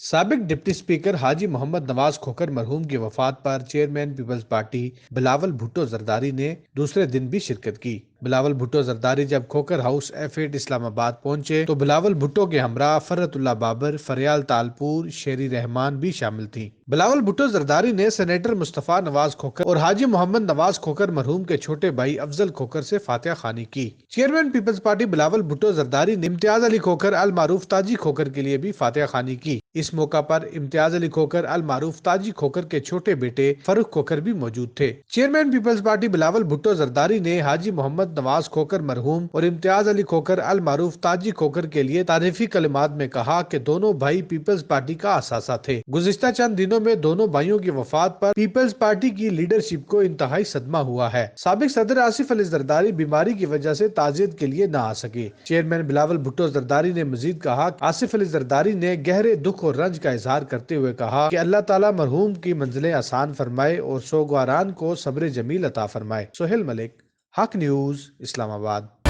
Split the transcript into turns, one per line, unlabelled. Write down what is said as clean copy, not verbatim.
سابق deputy speaker حاجی محمد نواز کھوکھر مرحوم کی وفات پر chairman Peoples party Bilawal Bhutto Zardari نے دوسرے دن بھی شرکت کی۔ بلاول بھٹو زرداری جب کھوکھر ہاؤس F8 اسلام آباد پہنچے تو بلاول بھٹو کے ہمراہ فرت اللہ بابر، فریال تالپور، شیری رحمان بھی شامل تھیں۔ بلاول بھٹو زرداری نے سینیٹر مصطفیٰ نواز کھوکھر اور حاجی محمد نواز کھوکھر مرحوم کے چھوٹے بھائی افضل کھوکھر سے فاتحہ خوانی کی۔ Chairman Peoples party Bilawal Bhutto Zardari نے امتیاز علی کھوکھر المعروف تاجی کھوکھر کے لیے بھی فاتحہ خوانی کی۔ اس موقع پر امتیاز علی کھوکھر المعروف تاجی کھوکھر کے چھوٹے بیٹے فروخ کھوکھر بھی موجود تھے۔ Chairman Peoples party Bilawal Bhutto Zardari نے حاجی محمد نواز کھوکھر مرحوم اور امتیاز علی کھوکھر المعروف تاجی کھوکھر کے لیے تعریفی کلمات میں کہا کہ دونوں بھائی پیپلز پارٹی کا اثاثہ تھے۔ گزشتہ چند دنوں میں دونوں بھائیوں کی وفات پر پیپلز پارٹی کی لیڈرشپ کو انتہائی صدمہ ہوا ہے۔ سابق صدر آصف علی زرداری بیماری کی وجہ سے تعزیت کے لیے نہ آ سکے۔ چیئرمین بلاول بھٹو زرداری نے مزید کہا کہ آصف علی زرداری نے گہرے دکھ اور رنج کا اظہار کرتے ہوئے کہا کہ اللہ تعالیٰ مرحوم کی منزلیں آسان فرمائے اور سوگواران کو صبر جمیل عطا فرمائے۔ سہیل ملک، حق نیوز، اسلام آباد۔